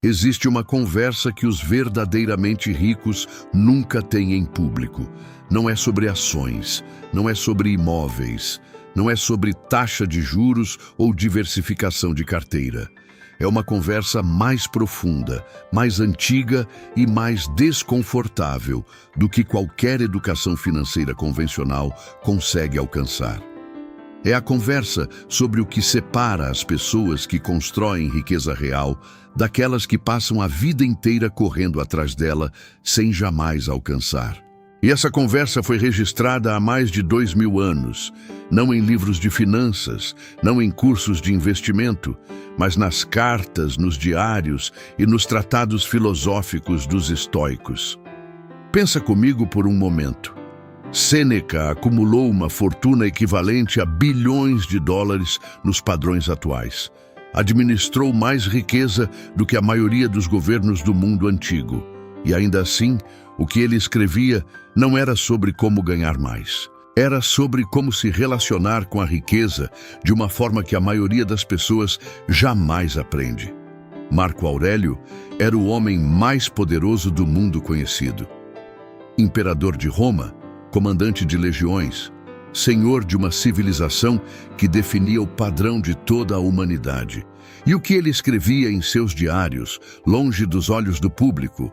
Existe uma conversa que os verdadeiramente ricos nunca têm em público. Não é sobre ações, não é sobre imóveis, não é sobre taxa de juros ou diversificação de carteira. É uma conversa mais profunda, mais antiga e mais desconfortável do que qualquer educação financeira convencional consegue alcançar. É a conversa sobre o que separa as pessoas que constroem riqueza real daquelas que passam a vida inteira correndo atrás dela sem jamais alcançar. E essa conversa foi registrada há mais de 2000 anos, não em livros de finanças, não em cursos de investimento, mas nas cartas, nos diários e nos tratados filosóficos dos estoicos. Pensa comigo por um momento. Sêneca acumulou uma fortuna equivalente a bilhões de dólares nos padrões atuais. Administrou mais riqueza do que a maioria dos governos do mundo antigo. E ainda assim, o que ele escrevia não era sobre como ganhar mais. Era sobre como se relacionar com a riqueza de uma forma que a maioria das pessoas jamais aprende. Marco Aurélio era o homem mais poderoso do mundo conhecido. Imperador de Roma, comandante de legiões, senhor de uma civilização que definia o padrão de toda a humanidade. E o que ele escrevia em seus diários, longe dos olhos do público?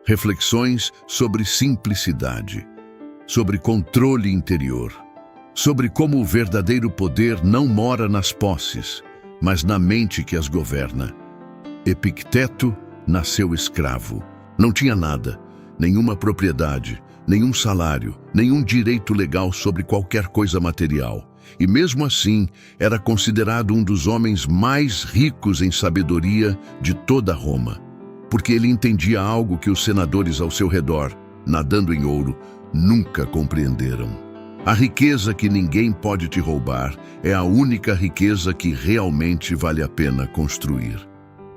Reflexões sobre simplicidade, sobre controle interior, sobre como o verdadeiro poder não mora nas posses, mas na mente que as governa. Epicteto nasceu escravo. Não tinha nada, nenhuma propriedade, nenhum salário, nenhum direito legal sobre qualquer coisa material. E mesmo assim, era considerado um dos homens mais ricos em sabedoria de toda Roma, porque ele entendia algo que os senadores ao seu redor, nadando em ouro, nunca compreenderam. A riqueza que ninguém pode te roubar é a única riqueza que realmente vale a pena construir.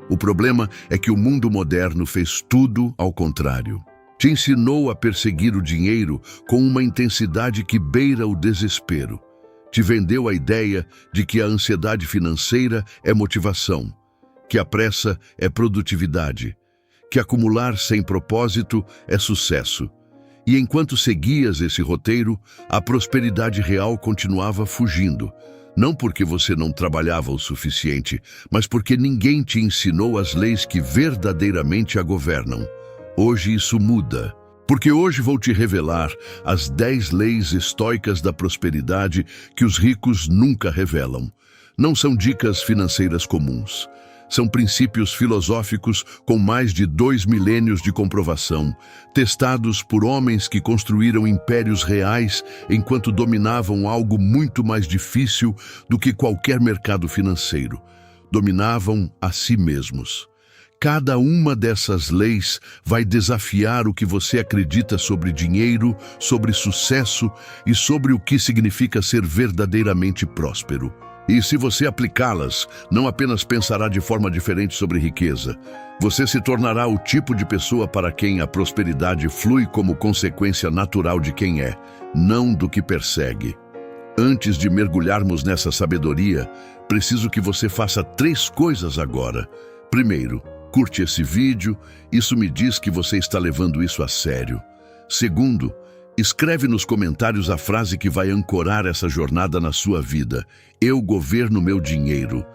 O problema é que o mundo moderno fez tudo ao contrário. Te ensinou a perseguir o dinheiro com uma intensidade que beira o desespero. Te vendeu a ideia de que a ansiedade financeira é motivação, que a pressa é produtividade, que acumular sem propósito é sucesso. E enquanto seguias esse roteiro, a prosperidade real continuava fugindo. Não porque você não trabalhava o suficiente, mas porque ninguém te ensinou as leis que verdadeiramente a governam. Hoje isso muda, porque hoje vou te revelar as 10 leis estoicas da prosperidade que os ricos nunca revelam. Não são dicas financeiras comuns. São princípios filosóficos com mais de 2 milênios de comprovação, testados por homens que construíram impérios reais enquanto dominavam algo muito mais difícil do que qualquer mercado financeiro. Dominavam a si mesmos. Cada uma dessas leis vai desafiar o que você acredita sobre dinheiro, sobre sucesso e sobre o que significa ser verdadeiramente próspero. E se você aplicá-las, não apenas pensará de forma diferente sobre riqueza, você se tornará o tipo de pessoa para quem a prosperidade flui como consequência natural de quem é, não do que persegue. Antes de mergulharmos nessa sabedoria, preciso que você faça 3 coisas agora. Primeiro, curte esse vídeo, isso me diz que você está levando isso a sério. Segundo, escreve nos comentários a frase que vai ancorar essa jornada na sua vida. Eu governo meu dinheiro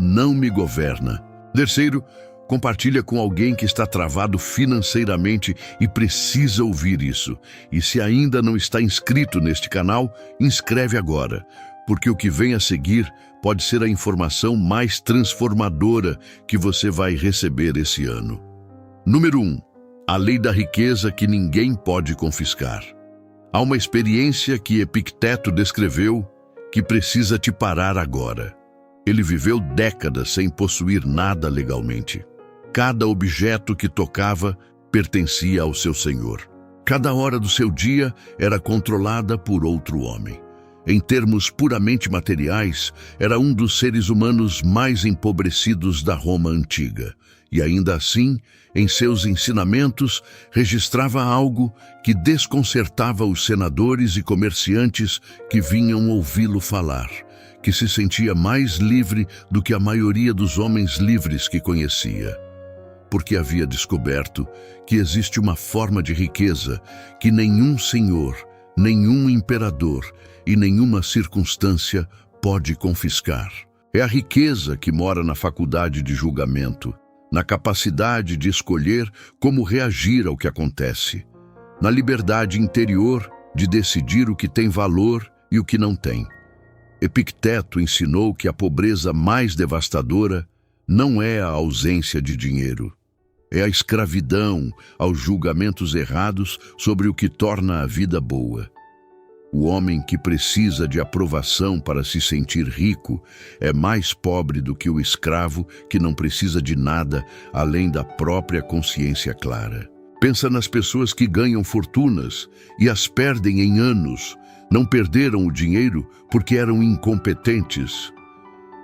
não me governa. Terceiro, compartilha com alguém que está travado financeiramente e precisa ouvir isso. E se ainda não está inscrito neste canal, inscreve agora, porque o que vem a seguir pode ser a informação mais transformadora que você vai receber esse ano. Número 1. A lei da riqueza que ninguém pode confiscar. Há uma experiência que Epicteto descreveu que precisa te parar agora. Ele viveu décadas sem possuir nada legalmente. Cada objeto que tocava pertencia ao seu senhor. Cada hora do seu dia era controlada por outro homem. Em termos puramente materiais, era um dos seres humanos mais empobrecidos da Roma antiga. E ainda assim, em seus ensinamentos, registrava algo que desconcertava os senadores e comerciantes que vinham ouvi-lo falar, que se sentia mais livre do que a maioria dos homens livres que conhecia, porque havia descoberto que existe uma forma de riqueza que nenhum senhor, nenhum imperador e nenhuma circunstância pode confiscar. É a riqueza que mora na faculdade de julgamento, na capacidade de escolher como reagir ao que acontece, na liberdade interior de decidir o que tem valor e o que não tem. Epicteto ensinou que a pobreza mais devastadora não é a ausência de dinheiro, é a escravidão aos julgamentos errados sobre o que torna a vida boa. O homem que precisa de aprovação para se sentir rico é mais pobre do que o escravo que não precisa de nada além da própria consciência clara. Pensa nas pessoas que ganham fortunas e as perdem em anos. Não perderam o dinheiro porque eram incompetentes.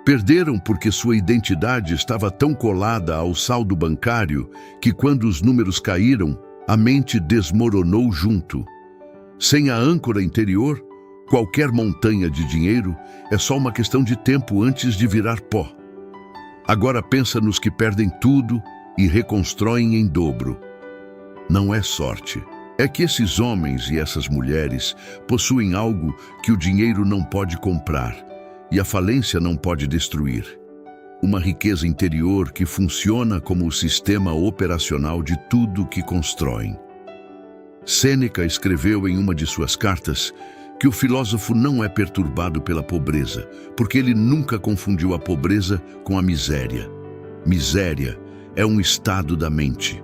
Perderam porque sua identidade estava tão colada ao saldo bancário que, quando os números caíram, a mente desmoronou junto. Sem a âncora interior, qualquer montanha de dinheiro é só uma questão de tempo antes de virar pó. Agora pensa nos que perdem tudo e reconstroem em dobro. Não é sorte. É que esses homens e essas mulheres possuem algo que o dinheiro não pode comprar e a falência não pode destruir. Uma riqueza interior que funciona como o sistema operacional de tudo que constroem. Sêneca escreveu em uma de suas cartas que o filósofo não é perturbado pela pobreza, porque ele nunca confundiu a pobreza com a miséria. Miséria é um estado da mente.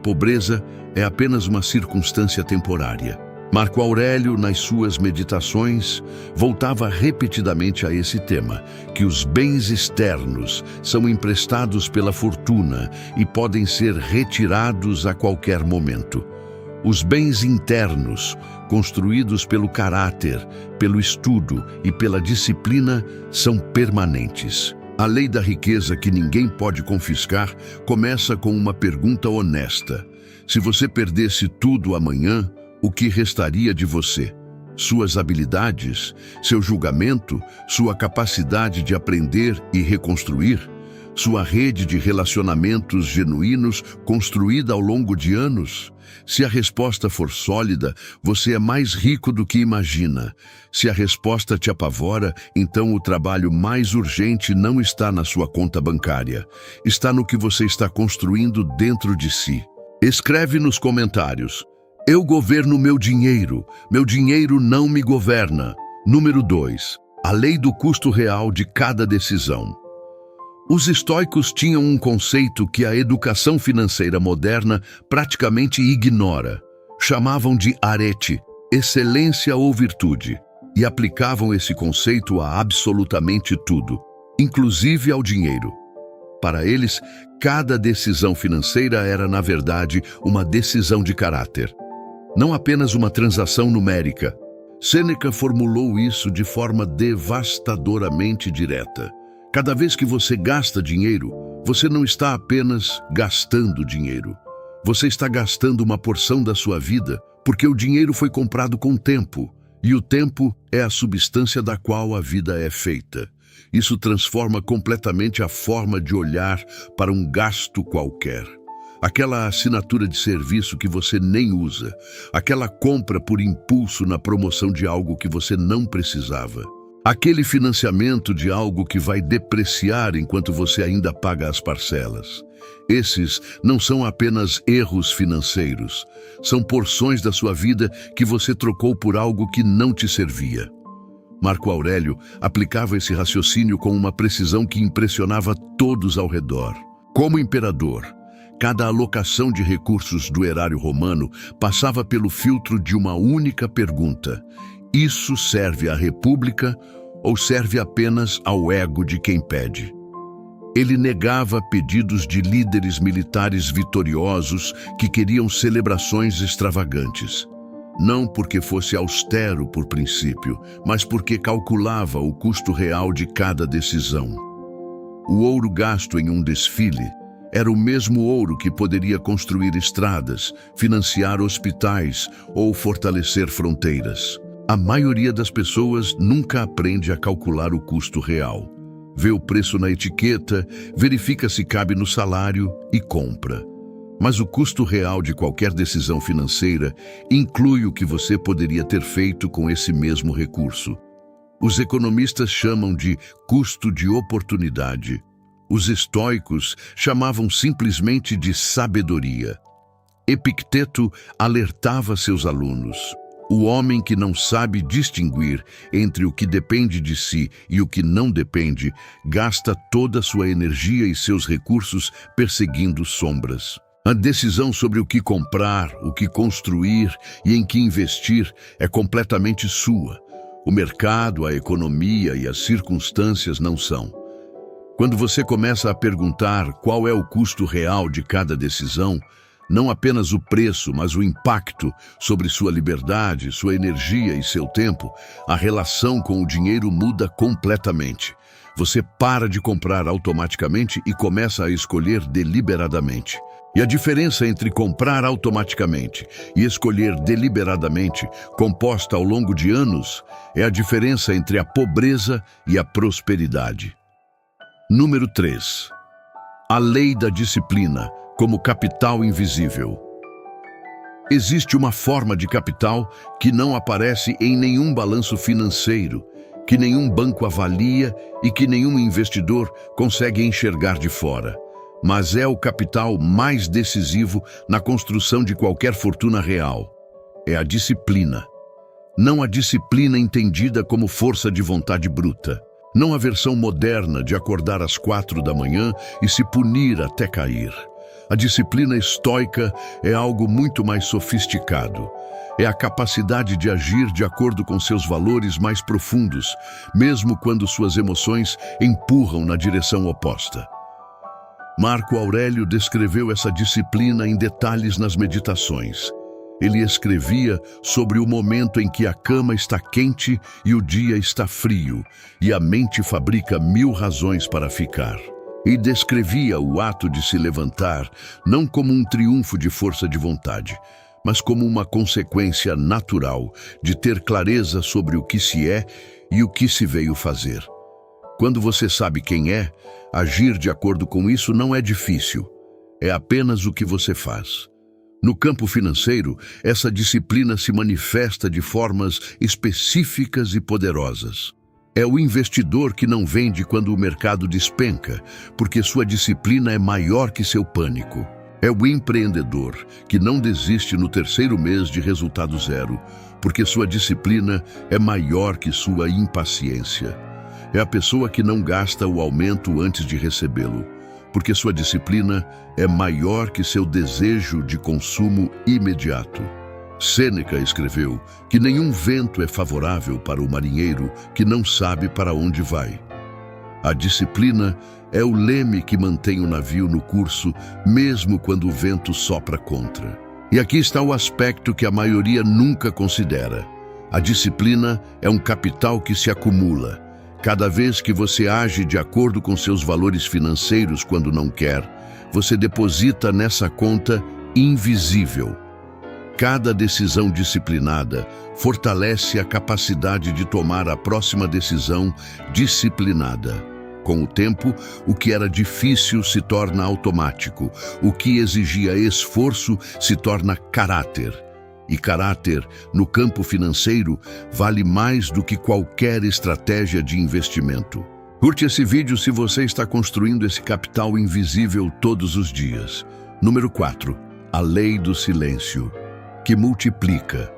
Pobreza é apenas uma circunstância temporária. Marco Aurélio, nas suas meditações, voltava repetidamente a esse tema, que os bens externos são emprestados pela fortuna e podem ser retirados a qualquer momento. Os bens internos, construídos pelo caráter, pelo estudo e pela disciplina, são permanentes. A lei da riqueza que ninguém pode confiscar começa com uma pergunta honesta. Se você perdesse tudo amanhã, o que restaria de você? Suas habilidades, seu julgamento, sua capacidade de aprender e reconstruir, sua rede de relacionamentos genuínos construída ao longo de anos? Se a resposta for sólida, você é mais rico do que imagina. Se a resposta te apavora, então o trabalho mais urgente não está na sua conta bancária. Está no que você está construindo dentro de si. Escreve nos comentários: eu governo meu dinheiro não me governa. Número 2. A lei do custo real de cada decisão. Os estoicos tinham um conceito que a educação financeira moderna praticamente ignora. Chamavam de arete, excelência ou virtude, e aplicavam esse conceito a absolutamente tudo, inclusive ao dinheiro. Para eles, cada decisão financeira era, na verdade, uma decisão de caráter, não apenas uma transação numérica. Sêneca formulou isso de forma devastadoramente direta. Cada vez que você gasta dinheiro, você não está apenas gastando dinheiro. Você está gastando uma porção da sua vida, porque o dinheiro foi comprado com tempo, e o tempo é a substância da qual a vida é feita. Isso transforma completamente a forma de olhar para um gasto qualquer. Aquela assinatura de serviço que você nem usa, aquela compra por impulso na promoção de algo que você não precisava. Aquele financiamento de algo que vai depreciar enquanto você ainda paga as parcelas. Esses não são apenas erros financeiros, são porções da sua vida que você trocou por algo que não te servia. Marco Aurélio aplicava esse raciocínio com uma precisão que impressionava todos ao redor. Como imperador, cada alocação de recursos do erário romano passava pelo filtro de uma única pergunta: isso serve à república ou serve apenas ao ego de quem pede? Ele negava pedidos de líderes militares vitoriosos que queriam celebrações extravagantes. Não porque fosse austero por princípio, mas porque calculava o custo real de cada decisão. O ouro gasto em um desfile era o mesmo ouro que poderia construir estradas, financiar hospitais ou fortalecer fronteiras. A maioria das pessoas nunca aprende a calcular o custo real. Vê o preço na etiqueta, verifica se cabe no salário e compra. Mas o custo real de qualquer decisão financeira inclui o que você poderia ter feito com esse mesmo recurso. Os economistas chamam de custo de oportunidade. Os estoicos chamavam simplesmente de sabedoria. Epicteto alertava seus alunos: o homem que não sabe distinguir entre o que depende de si e o que não depende, gasta toda a sua energia e seus recursos perseguindo sombras. A decisão sobre o que comprar, o que construir e em que investir é completamente sua. O mercado, a economia e as circunstâncias não são. Quando você começa a perguntar qual é o custo real de cada decisão, não apenas o preço, mas o impacto sobre sua liberdade, sua energia e seu tempo, a relação com o dinheiro muda completamente. Você para de comprar automaticamente e começa a escolher deliberadamente. E a diferença entre comprar automaticamente e escolher deliberadamente, composta ao longo de anos, é a diferença entre a pobreza e a prosperidade. Número 3. A lei da disciplina como capital invisível. Existe uma forma de capital que não aparece em nenhum balanço financeiro, que nenhum banco avalia e que nenhum investidor consegue enxergar de fora. Mas é o capital mais decisivo na construção de qualquer fortuna real. É a disciplina. Não a disciplina entendida como força de vontade bruta. Não a versão moderna de acordar às 4 da manhã e se punir até cair. A disciplina estoica é algo muito mais sofisticado. É a capacidade de agir de acordo com seus valores mais profundos, mesmo quando suas emoções empurram na direção oposta. Marco Aurélio descreveu essa disciplina em detalhes nas Meditações. Ele escrevia sobre o momento em que a cama está quente e o dia está frio, e a mente fabrica 1000 razões para ficar. E descrevia o ato de se levantar não como um triunfo de força de vontade, mas como uma consequência natural de ter clareza sobre o que se é e o que se veio fazer. Quando você sabe quem é, agir de acordo com isso não é difícil. É apenas o que você faz. No campo financeiro, essa disciplina se manifesta de formas específicas e poderosas. É o investidor que não vende quando o mercado despenca, porque sua disciplina é maior que seu pânico. É o empreendedor que não desiste no 3º mês de resultado zero, porque sua disciplina é maior que sua impaciência. É a pessoa que não gasta o aumento antes de recebê-lo, porque sua disciplina é maior que seu desejo de consumo imediato. Sêneca escreveu que nenhum vento é favorável para o marinheiro que não sabe para onde vai. A disciplina é o leme que mantém o navio no curso, mesmo quando o vento sopra contra. E aqui está o aspecto que a maioria nunca considera. A disciplina é um capital que se acumula. Cada vez que você age de acordo com seus valores financeiros quando não quer, você deposita nessa conta invisível. Cada decisão disciplinada fortalece a capacidade de tomar a próxima decisão disciplinada. Com o tempo, o que era difícil se torna automático, o que exigia esforço se torna caráter. E caráter, no campo financeiro, vale mais do que qualquer estratégia de investimento. Curte esse vídeo se você está construindo esse capital invisível todos os dias. Número 4. A lei do silêncio, que multiplica.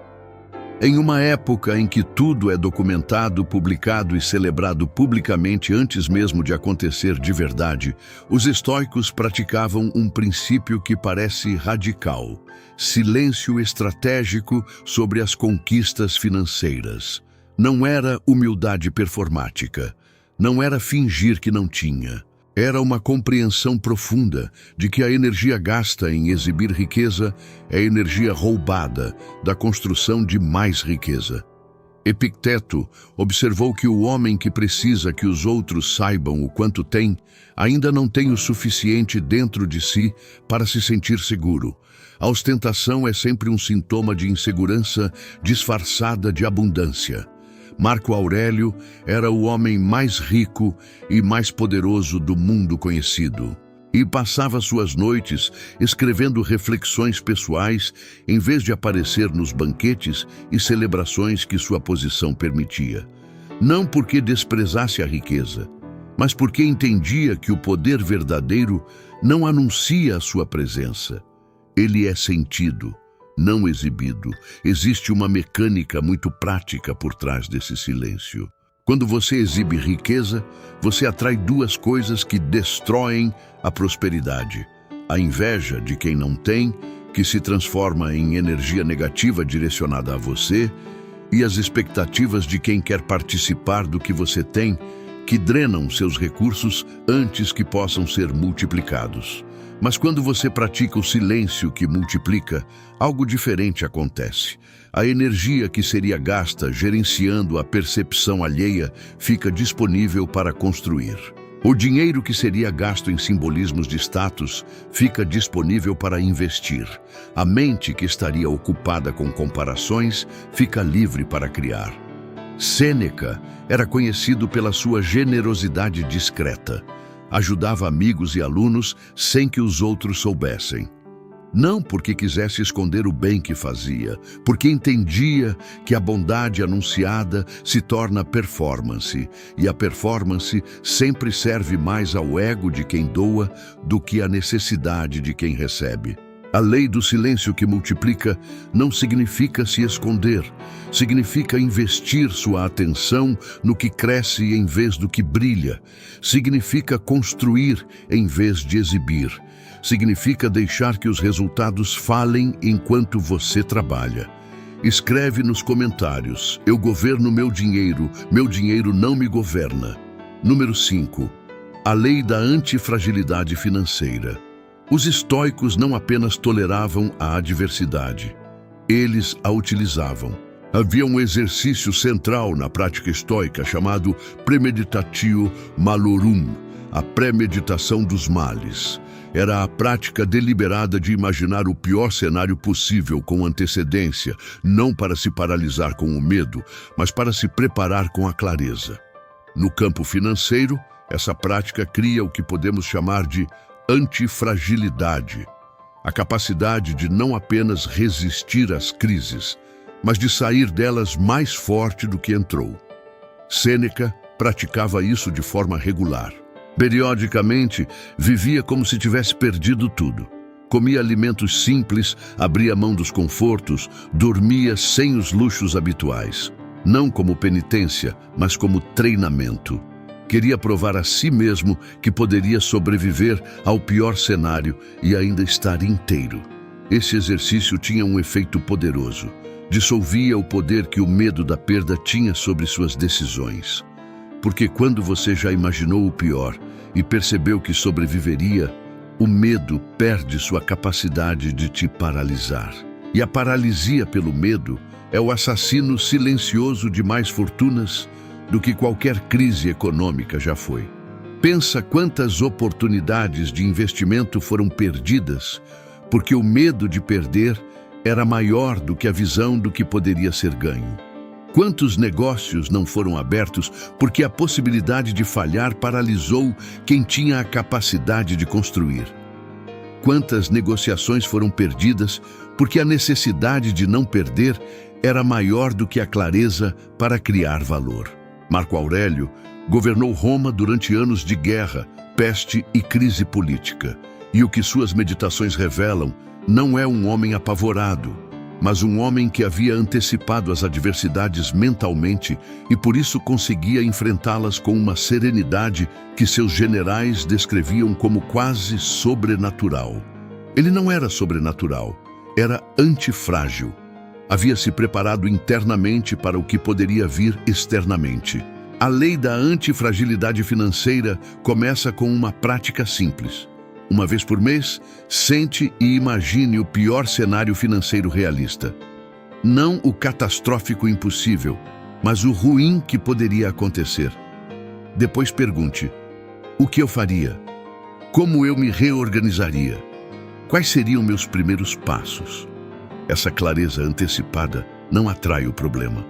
Em uma época em que tudo é documentado, publicado e celebrado publicamente antes mesmo de acontecer de verdade, os estoicos praticavam um princípio que parece radical: silêncio estratégico sobre as conquistas financeiras. Não era humildade performática, não era fingir que não tinha. Era uma compreensão profunda de que a energia gasta em exibir riqueza é energia roubada da construção de mais riqueza. Epicteto observou que o homem que precisa que os outros saibam o quanto tem, ainda não tem o suficiente dentro de si para se sentir seguro. A ostentação é sempre um sintoma de insegurança disfarçada de abundância. Marco Aurélio era o homem mais rico e mais poderoso do mundo conhecido. E passava suas noites escrevendo reflexões pessoais em vez de aparecer nos banquetes e celebrações que sua posição permitia. Não porque desprezasse a riqueza, mas porque entendia que o poder verdadeiro não anuncia a sua presença. Ele é sentido, não exibido. Existe uma mecânica muito prática por trás desse silêncio. Quando você exibe riqueza, você atrai duas coisas que destroem a prosperidade. A inveja de quem não tem, que se transforma em energia negativa direcionada a você, e as expectativas de quem quer participar do que você tem, que drenam seus recursos antes que possam ser multiplicados. Mas quando você pratica o silêncio que multiplica, algo diferente acontece. A energia que seria gasta gerenciando a percepção alheia fica disponível para construir. O dinheiro que seria gasto em simbolismos de status fica disponível para investir. A mente que estaria ocupada com comparações fica livre para criar. Sêneca era conhecido pela sua generosidade discreta. Ajudava amigos e alunos sem que os outros soubessem. Não porque quisesse esconder o bem que fazia, porque entendia que a bondade anunciada se torna performance, e a performance sempre serve mais ao ego de quem doa do que à necessidade de quem recebe. A lei do silêncio que multiplica não significa se esconder, significa investir sua atenção no que cresce em vez do que brilha, significa construir em vez de exibir, significa deixar que os resultados falem enquanto você trabalha. Escreve nos comentários: eu governo meu dinheiro não me governa. Número 5. A lei da antifragilidade financeira. Os estoicos não apenas toleravam a adversidade, eles a utilizavam. Havia um exercício central na prática estoica chamado premeditatio malorum, a premeditação dos males. Era a prática deliberada de imaginar o pior cenário possível com antecedência, não para se paralisar com o medo, mas para se preparar com a clareza. No campo financeiro, essa prática cria o que podemos chamar de antifragilidade, a capacidade de não apenas resistir às crises, mas de sair delas mais forte do que entrou. Sêneca praticava isso de forma regular. Periodicamente, vivia como se tivesse perdido tudo. Comia alimentos simples, abria mão dos confortos, dormia sem os luxos habituais. Não como penitência, mas como treinamento. Queria provar a si mesmo que poderia sobreviver ao pior cenário e ainda estar inteiro. Esse exercício tinha um efeito poderoso. Dissolvia o poder que o medo da perda tinha sobre suas decisões. Porque quando você já imaginou o pior e percebeu que sobreviveria, o medo perde sua capacidade de te paralisar. E a paralisia pelo medo é o assassino silencioso de mais fortunas do que qualquer crise econômica já foi. Pensa quantas oportunidades de investimento foram perdidas porque o medo de perder era maior do que a visão do que poderia ser ganho. Quantos negócios não foram abertos porque a possibilidade de falhar paralisou quem tinha a capacidade de construir? Quantas negociações foram perdidas porque a necessidade de não perder era maior do que a clareza para criar valor? Marco Aurélio governou Roma durante anos de guerra, peste e crise política. E o que suas meditações revelam não é um homem apavorado, mas um homem que havia antecipado as adversidades mentalmente e por isso conseguia enfrentá-las com uma serenidade que seus generais descreviam como quase sobrenatural. Ele não era sobrenatural, era antifrágil. Havia se preparado internamente para o que poderia vir externamente. A lei da antifragilidade financeira começa com uma prática simples. Uma vez por mês, sente e imagine o pior cenário financeiro realista. Não o catastrófico impossível, mas o ruim que poderia acontecer. Depois pergunte: o que eu faria? Como eu me reorganizaria? Quais seriam meus primeiros passos? Essa clareza antecipada não atrai o problema.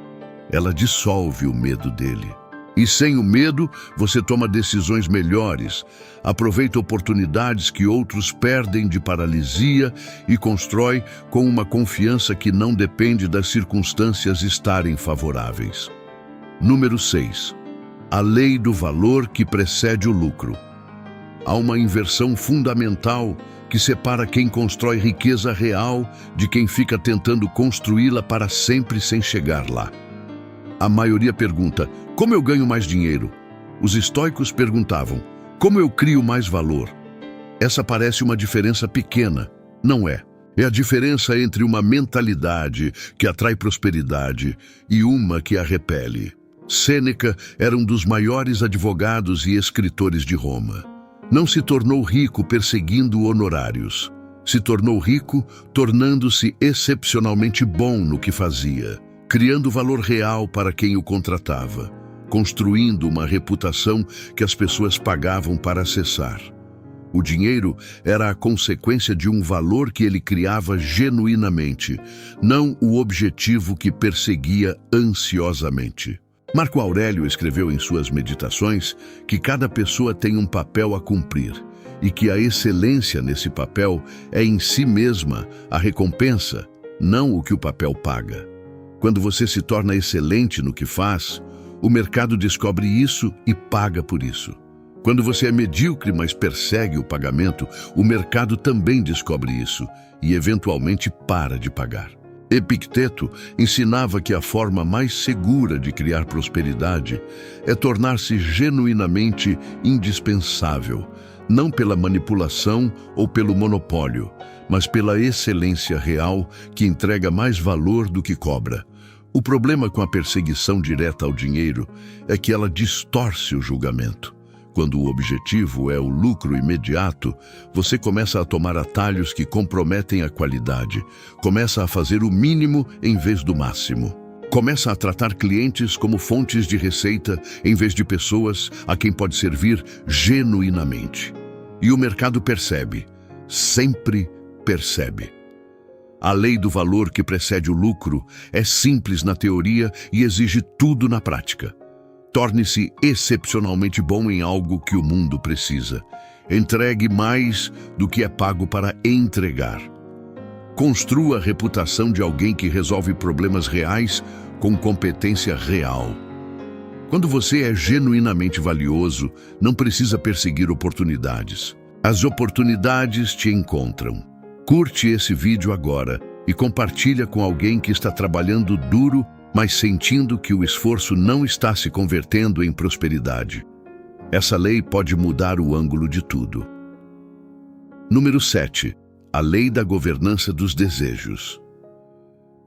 Ela dissolve o medo dele. E sem o medo, você toma decisões melhores, aproveita oportunidades que outros perdem de paralisia e constrói com uma confiança que não depende das circunstâncias estarem favoráveis. Número 6. A lei do valor que precede o lucro. Há uma inversão fundamental que separa quem constrói riqueza real de quem fica tentando construí-la para sempre sem chegar lá. A maioria pergunta: como eu ganho mais dinheiro? Os estoicos perguntavam: como eu crio mais valor? Essa parece uma diferença pequena. Não é. É a diferença entre uma mentalidade que atrai prosperidade e uma que a repele. Sêneca era um dos maiores advogados e escritores de Roma. Não se tornou rico perseguindo honorários. Se tornou rico tornando-se excepcionalmente bom no que fazia, criando valor real para quem o contratava, construindo uma reputação que as pessoas pagavam para acessar. O dinheiro era a consequência de um valor que ele criava genuinamente, não o objetivo que perseguia ansiosamente. Marco Aurélio escreveu em suas meditações que cada pessoa tem um papel a cumprir e que a excelência nesse papel é em si mesma a recompensa, não o que o papel paga. Quando você se torna excelente no que faz, o mercado descobre isso e paga por isso. Quando você é medíocre, mas persegue o pagamento, o mercado também descobre isso e eventualmente para de pagar. Epicteto ensinava que a forma mais segura de criar prosperidade é tornar-se genuinamente indispensável, não pela manipulação ou pelo monopólio, mas pela excelência real que entrega mais valor do que cobra. O problema com a perseguição direta ao dinheiro é que ela distorce o julgamento. Quando o objetivo é o lucro imediato, você começa a tomar atalhos que comprometem a qualidade, começa a fazer o mínimo em vez do máximo. Começa a tratar clientes como fontes de receita em vez de pessoas a quem pode servir genuinamente. E o mercado percebe, sempre percebe. A lei do valor que precede o lucro é simples na teoria e exige tudo na prática. Torne-se excepcionalmente bom em algo que o mundo precisa. Entregue mais do que é pago para entregar. Construa a reputação de alguém que resolve problemas reais com competência real. Quando você é genuinamente valioso, não precisa perseguir oportunidades. As oportunidades te encontram. Curte esse vídeo agora e compartilha com alguém que está trabalhando duro, mas sentindo que o esforço não está se convertendo em prosperidade. Essa lei pode mudar o ângulo de tudo. Número 7. A lei da governança dos desejos.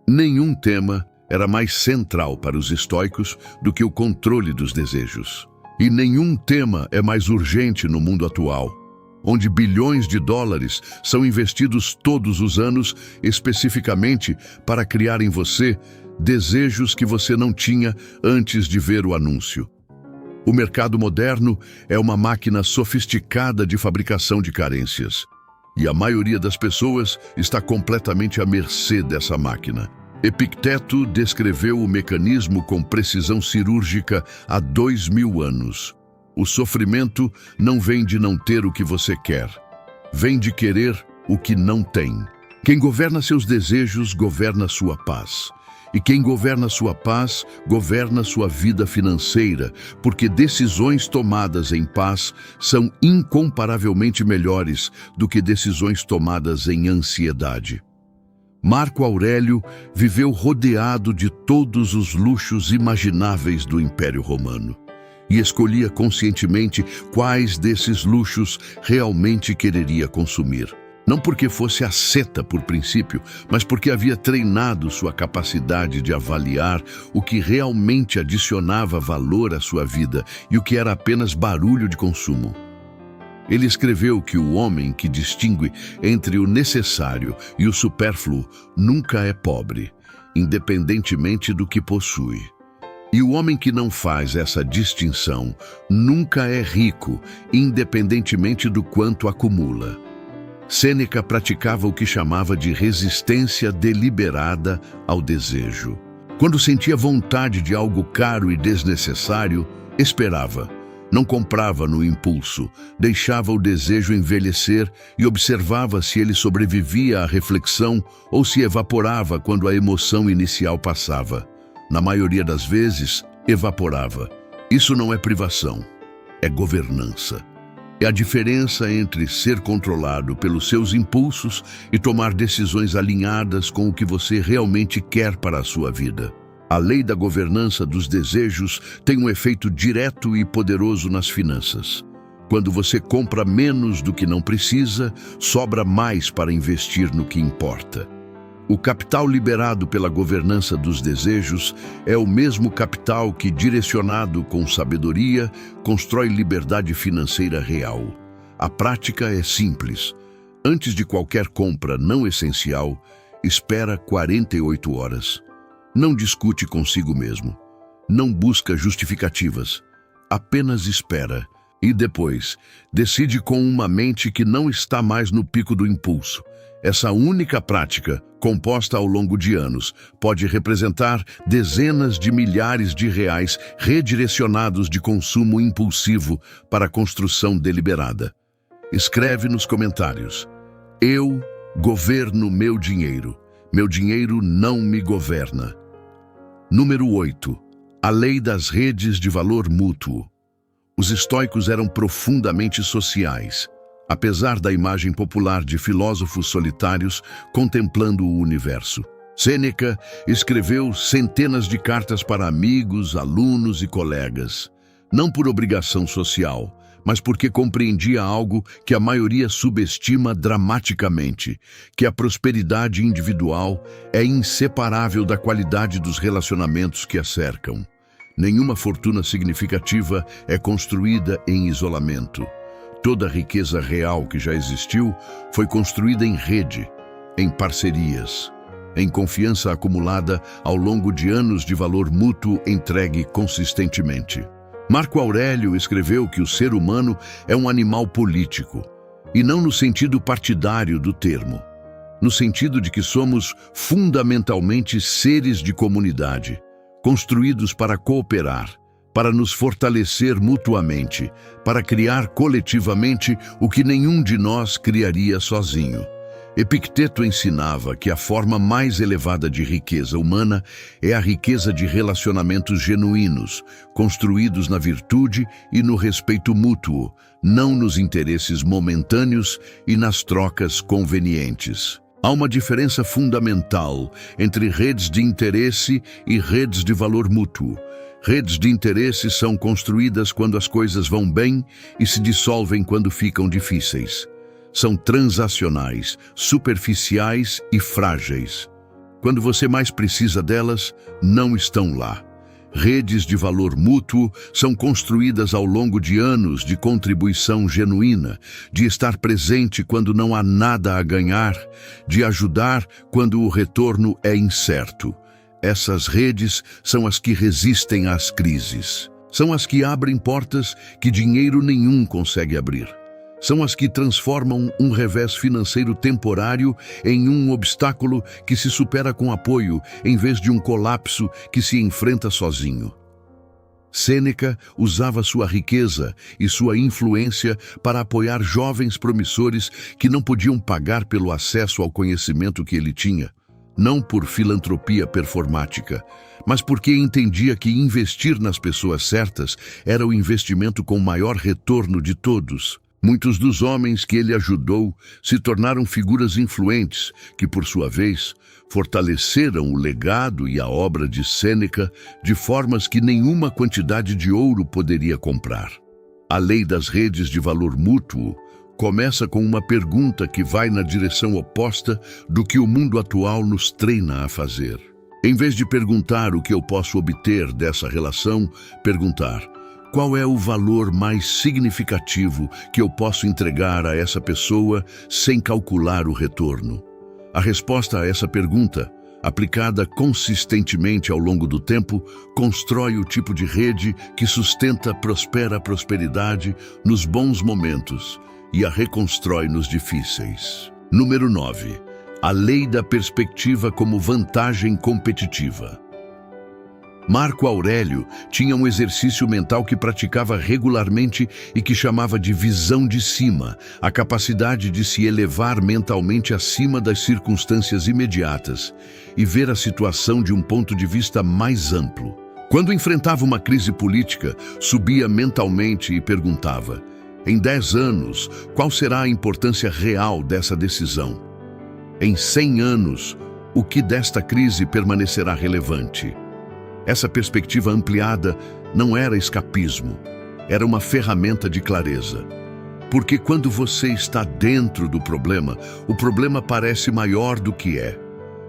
Nenhum tema era mais central para os estoicos do que o controle dos desejos. E nenhum tema é mais urgente no mundo atual, onde bilhões de dólares são investidos todos os anos especificamente para criar em você desejos que você não tinha antes de ver o anúncio. O mercado moderno é uma máquina sofisticada de fabricação de carências. E a maioria das pessoas está completamente à mercê dessa máquina. Epicteto descreveu o mecanismo com precisão cirúrgica há 2000 anos. O sofrimento não vem de não ter o que você quer. Vem de querer o que não tem. Quem governa seus desejos, governa sua paz. E quem governa sua paz, governa sua vida financeira, porque decisões tomadas em paz são incomparavelmente melhores do que decisões tomadas em ansiedade. Marco Aurélio viveu rodeado de todos os luxos imagináveis do Império Romano e escolhia conscientemente quais desses luxos realmente quereria consumir. Não porque fosse asceta por princípio, mas porque havia treinado sua capacidade de avaliar o que realmente adicionava valor à sua vida e o que era apenas barulho de consumo. Ele escreveu que o homem que distingue entre o necessário e o supérfluo nunca é pobre, independentemente do que possui. E o homem que não faz essa distinção nunca é rico, independentemente do quanto acumula. Sêneca praticava o que chamava de resistência deliberada ao desejo. Quando sentia vontade de algo caro e desnecessário, esperava. Não comprava no impulso, deixava o desejo envelhecer e observava se ele sobrevivia à reflexão ou se evaporava quando a emoção inicial passava. Na maioria das vezes, evaporava. Isso não é privação, é governança. É a diferença entre ser controlado pelos seus impulsos e tomar decisões alinhadas com o que você realmente quer para a sua vida. A lei da governança dos desejos tem um efeito direto e poderoso nas finanças. Quando você compra menos do que não precisa, sobra mais para investir no que importa. O capital liberado pela governança dos desejos é o mesmo capital que, direcionado com sabedoria, constrói liberdade financeira real. A prática é simples. Antes de qualquer compra não essencial, espera 48 horas. Não discute consigo mesmo. Não busca justificativas. Apenas espera. E depois, decide com uma mente que não está mais no pico do impulso. Essa única prática, composta ao longo de anos, pode representar dezenas de milhares de reais redirecionados de consumo impulsivo para a construção deliberada. Escreve nos comentários: eu governo meu dinheiro não me governa. Número 8. A lei das redes de valor mútuo. Os estoicos eram profundamente sociais. Apesar da imagem popular de filósofos solitários contemplando o universo. Sêneca escreveu centenas de cartas para amigos, alunos e colegas, não por obrigação social, mas porque compreendia algo que a maioria subestima dramaticamente, que a prosperidade individual é inseparável da qualidade dos relacionamentos que a cercam. Nenhuma fortuna significativa é construída em isolamento. Toda a riqueza real que já existiu foi construída em rede, em parcerias, em confiança acumulada ao longo de anos de valor mútuo entregue consistentemente. Marco Aurélio escreveu que o ser humano é um animal político, e não no sentido partidário do termo, no sentido de que somos fundamentalmente seres de comunidade, construídos para cooperar, para nos fortalecer mutuamente, para criar coletivamente o que nenhum de nós criaria sozinho. Epicteto ensinava que a forma mais elevada de riqueza humana é a riqueza de relacionamentos genuínos, construídos na virtude e no respeito mútuo, não nos interesses momentâneos e nas trocas convenientes. Há uma diferença fundamental entre redes de interesse e redes de valor mútuo. Redes de interesse são construídas quando as coisas vão bem e se dissolvem quando ficam difíceis. São transacionais, superficiais e frágeis. Quando você mais precisa delas, não estão lá. Redes de valor mútuo são construídas ao longo de anos de contribuição genuína, de estar presente quando não há nada a ganhar, de ajudar quando o retorno é incerto. Essas redes são as que resistem às crises. São as que abrem portas que dinheiro nenhum consegue abrir. São as que transformam um revés financeiro temporário em um obstáculo que se supera com apoio, em vez de um colapso que se enfrenta sozinho. Sêneca usava sua riqueza e sua influência para apoiar jovens promissores que não podiam pagar pelo acesso ao conhecimento que ele tinha. Não por filantropia performática, mas porque entendia que investir nas pessoas certas era o investimento com maior retorno de todos. Muitos dos homens que ele ajudou se tornaram figuras influentes que, por sua vez, fortaleceram o legado e a obra de Sêneca de formas que nenhuma quantidade de ouro poderia comprar. A lei das redes de valor mútuo começa com uma pergunta que vai na direção oposta do que o mundo atual nos treina a fazer. Em vez de perguntar o que eu posso obter dessa relação, perguntar: qual é o valor mais significativo que eu posso entregar a essa pessoa sem calcular o retorno? A resposta a essa pergunta aplicada consistentemente ao longo do tempo, constrói o tipo de rede que sustenta prospera a prosperidade nos bons momentos e a reconstrói nos difíceis. Número 9. A lei da perspectiva como vantagem competitiva. Marco Aurélio tinha um exercício mental que praticava regularmente e que chamava de visão de cima, a capacidade de se elevar mentalmente acima das circunstâncias imediatas e ver a situação de um ponto de vista mais amplo. Quando enfrentava uma crise política, subia mentalmente e perguntava: em 10 anos, qual será a importância real dessa decisão? Em 100 anos, o que desta crise permanecerá relevante? Essa perspectiva ampliada não era escapismo, era uma ferramenta de clareza. Porque quando você está dentro do problema, o problema parece maior do que é.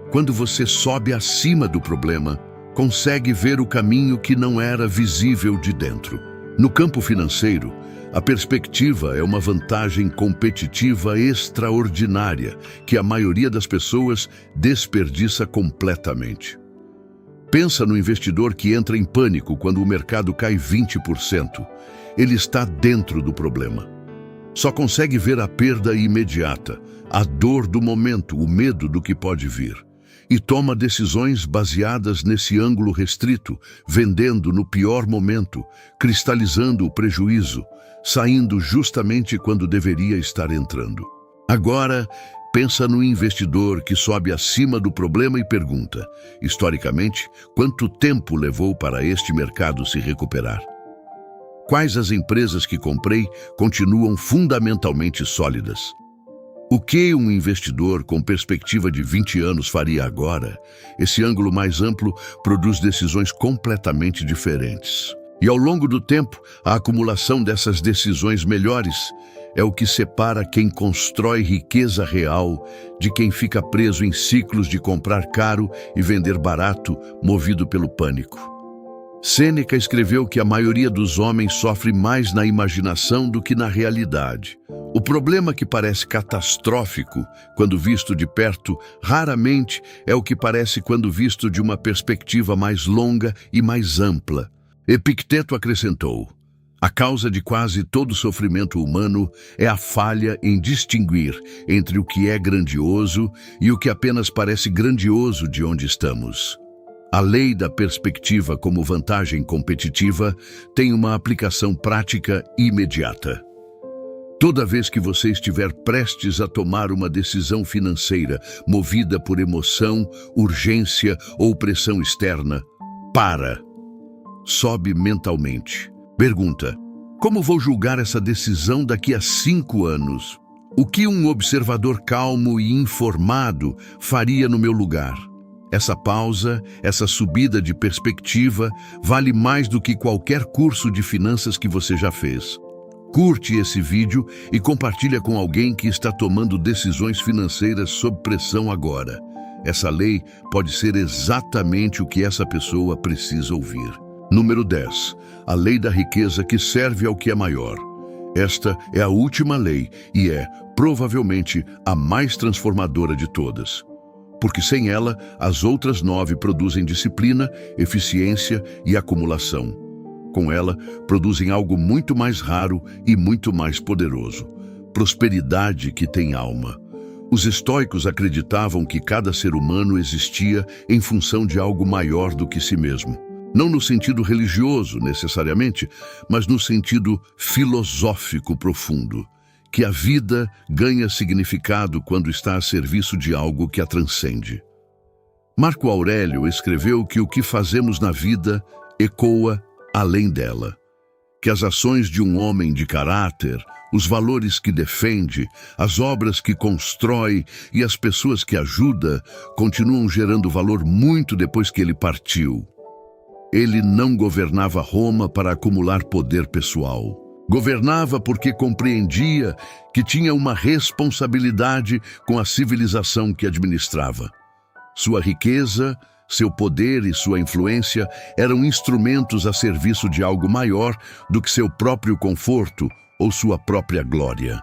Quando você sobe acima do problema, consegue ver o caminho que não era visível de dentro. No campo financeiro, a perspectiva é uma vantagem competitiva extraordinária que a maioria das pessoas desperdiça completamente. Pensa no investidor que entra em pânico quando o mercado cai 20%. Ele está dentro do problema. Só consegue ver a perda imediata, a dor do momento, o medo do que pode vir. E toma decisões baseadas nesse ângulo restrito, vendendo no pior momento, cristalizando o prejuízo, saindo justamente quando deveria estar entrando. Agora, pensa no investidor que sobe acima do problema e pergunta, historicamente, quanto tempo levou para este mercado se recuperar? Quais as empresas que comprei continuam fundamentalmente sólidas? O que um investidor com perspectiva de 20 anos faria agora? Esse ângulo mais amplo produz decisões completamente diferentes. E ao longo do tempo, a acumulação dessas decisões melhores é o que separa quem constrói riqueza real de quem fica preso em ciclos de comprar caro e vender barato, movido pelo pânico. Sêneca escreveu que a maioria dos homens sofre mais na imaginação do que na realidade. O problema que parece catastrófico quando visto de perto, raramente é o que parece quando visto de uma perspectiva mais longa e mais ampla. Epicteto acrescentou: a causa de quase todo sofrimento humano é a falha em distinguir entre o que é grandioso e o que apenas parece grandioso de onde estamos. A lei da perspectiva como vantagem competitiva tem uma aplicação prática imediata. Toda vez que você estiver prestes a tomar uma decisão financeira movida por emoção, urgência ou pressão externa, para. Sobe mentalmente. Pergunta: como vou julgar essa decisão daqui a 5 anos? O que um observador calmo e informado faria no meu lugar? Essa pausa, essa subida de perspectiva, vale mais do que qualquer curso de finanças que você já fez. Curte esse vídeo e compartilha com alguém que está tomando decisões financeiras sob pressão agora. Essa lei pode ser exatamente o que essa pessoa precisa ouvir. Número 10. A lei da riqueza que serve ao que é maior. Esta é a última lei e é, provavelmente, a mais transformadora de todas. Porque sem ela, as outras 9 produzem disciplina, eficiência e acumulação. Com ela, produzem algo muito mais raro e muito mais poderoso: prosperidade que tem alma. Os estoicos acreditavam que cada ser humano existia em função de algo maior do que si mesmo. Não no sentido religioso, necessariamente, mas no sentido filosófico profundo, que a vida ganha significado quando está a serviço de algo que a transcende. Marco Aurélio escreveu que o que fazemos na vida ecoa além dela, que as ações de um homem de caráter, os valores que defende, as obras que constrói e as pessoas que ajuda continuam gerando valor muito depois que ele partiu. Ele não governava Roma para acumular poder pessoal. Governava porque compreendia que tinha uma responsabilidade com a civilização que administrava. Sua riqueza, seu poder e sua influência eram instrumentos a serviço de algo maior do que seu próprio conforto ou sua própria glória.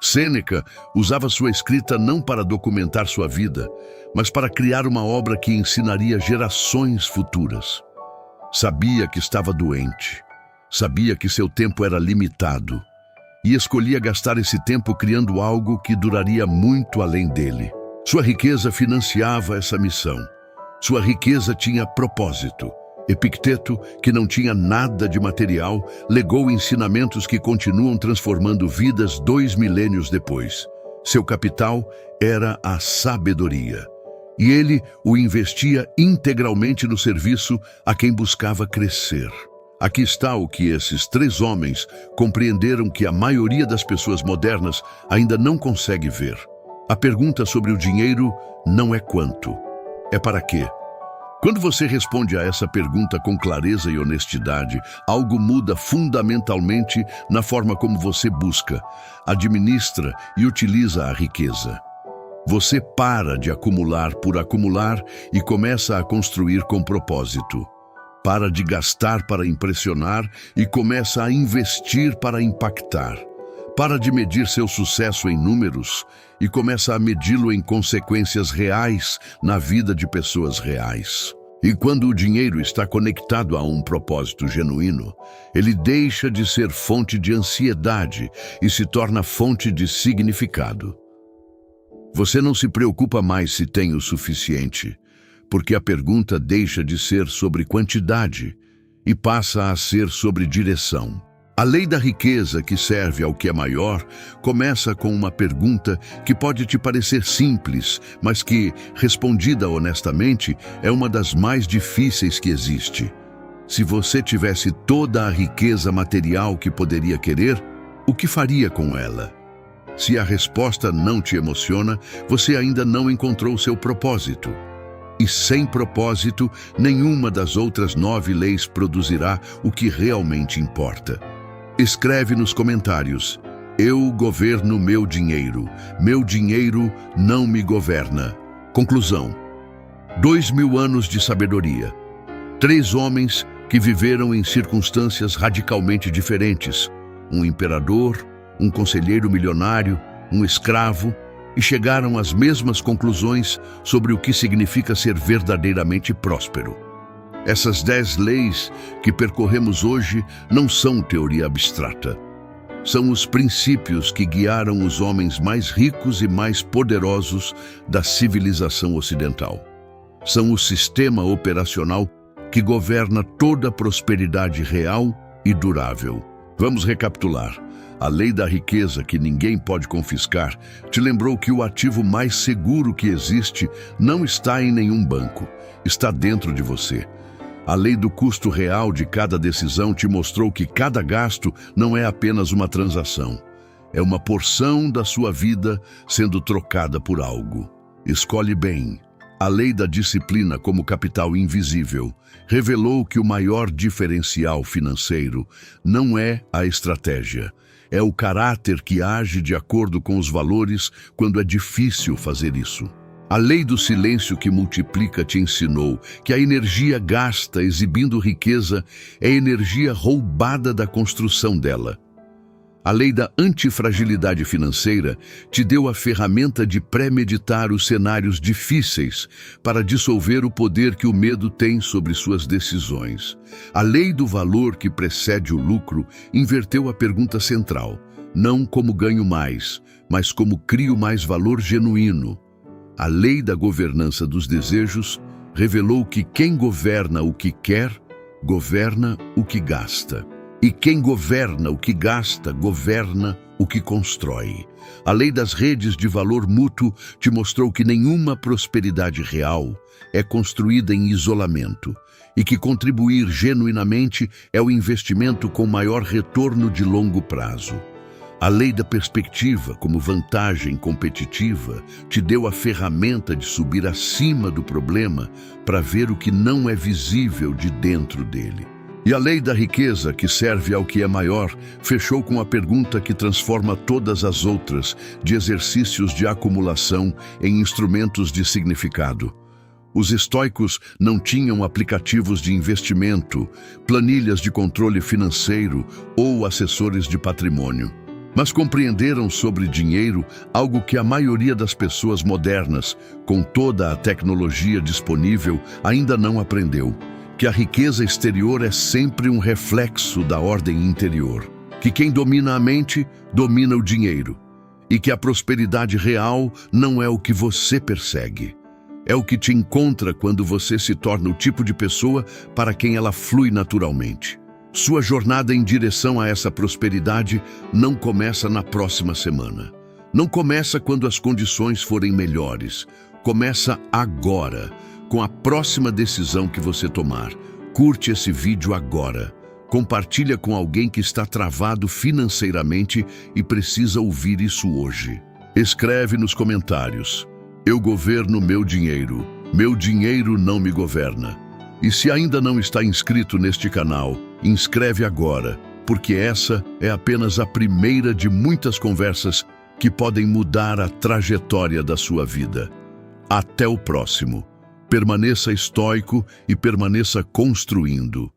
Sêneca usava sua escrita não para documentar sua vida, mas para criar uma obra que ensinaria gerações futuras. Sabia que estava doente, sabia que seu tempo era limitado e escolhia gastar esse tempo criando algo que duraria muito além dele. Sua riqueza financiava essa missão. Sua riqueza tinha propósito. Epicteto, que não tinha nada de material, legou ensinamentos que continuam transformando vidas 2 milênios depois. Seu capital era a sabedoria. E ele o investia integralmente no serviço a quem buscava crescer. Aqui está o que esses 3 homens compreenderam que a maioria das pessoas modernas ainda não consegue ver. A pergunta sobre o dinheiro não é quanto, é para quê. Quando você responde a essa pergunta com clareza e honestidade, algo muda fundamentalmente na forma como você busca, administra e utiliza a riqueza. Você para de acumular por acumular e começa a construir com propósito. Para de gastar para impressionar e começa a investir para impactar. Para de medir seu sucesso em números e começa a medi-lo em consequências reais na vida de pessoas reais. E quando o dinheiro está conectado a um propósito genuíno, ele deixa de ser fonte de ansiedade e se torna fonte de significado. Você não se preocupa mais se tem o suficiente, porque a pergunta deixa de ser sobre quantidade e passa a ser sobre direção. A lei da riqueza, que serve ao que é maior, começa com uma pergunta que pode te parecer simples, mas que, respondida honestamente, é uma das mais difíceis que existe. Se você tivesse toda a riqueza material que poderia querer, o que faria com ela? Se a resposta não te emociona, você ainda não encontrou seu propósito. E sem propósito, nenhuma das outras 9 leis produzirá o que realmente importa. Escreve nos comentários: eu governo meu dinheiro não me governa. Conclusão: 2000 anos de sabedoria. 3 homens que viveram em circunstâncias radicalmente diferentes. Um imperador, um conselheiro milionário, um escravo, e chegaram às mesmas conclusões sobre o que significa ser verdadeiramente próspero. Essas 10 leis que percorremos hoje não são teoria abstrata. São os princípios que guiaram os homens mais ricos e mais poderosos da civilização ocidental. São o sistema operacional que governa toda a prosperidade real e durável. Vamos recapitular. A lei da riqueza, que ninguém pode confiscar, te lembrou que o ativo mais seguro que existe não está em nenhum banco, está dentro de você. A lei do custo real de cada decisão te mostrou que cada gasto não é apenas uma transação. É uma porção da sua vida sendo trocada por algo. Escolhe bem. A lei da disciplina como capital invisível revelou que o maior diferencial financeiro não é a estratégia. É o caráter que age de acordo com os valores quando é difícil fazer isso. A lei do silêncio que multiplica te ensinou que a energia gasta exibindo riqueza é energia roubada da construção dela. A lei da antifragilidade financeira te deu a ferramenta de premeditar os cenários difíceis para dissolver o poder que o medo tem sobre suas decisões. A lei do valor que precede o lucro inverteu a pergunta central, não como ganho mais, mas como crio mais valor genuíno. A lei da governança dos desejos revelou que quem governa o que quer, governa o que gasta. E quem governa o que gasta, governa o que constrói. A lei das redes de valor mútuo te mostrou que nenhuma prosperidade real é construída em isolamento e que contribuir genuinamente é o investimento com maior retorno de longo prazo. A lei da perspectiva, como vantagem competitiva, te deu a ferramenta de subir acima do problema para ver o que não é visível de dentro dele. E a lei da riqueza, que serve ao que é maior, fechou com a pergunta que transforma todas as outras, de exercícios de acumulação em instrumentos de significado. Os estoicos não tinham aplicativos de investimento, planilhas de controle financeiro ou assessores de patrimônio. mas compreenderam sobre dinheiro algo que a maioria das pessoas modernas, com toda a tecnologia disponível, ainda não aprendeu: que a riqueza exterior é sempre um reflexo da ordem interior, que quem domina a mente domina o dinheiro, e que a prosperidade real não é o que você persegue. É o que te encontra quando você se torna o tipo de pessoa para quem ela flui naturalmente. Sua jornada em direção a essa prosperidade não começa na próxima semana. Não começa quando as condições forem melhores. Começa agora, com a próxima decisão que você tomar. Curte esse vídeo agora. Compartilha com alguém que está travado financeiramente e precisa ouvir isso hoje. Escreve nos comentários: eu governo meu dinheiro não me governa. E se ainda não está inscrito neste canal, inscreve agora, porque essa é apenas a primeira de muitas conversas que podem mudar a trajetória da sua vida. Até o próximo. Permaneça estoico e permaneça construindo.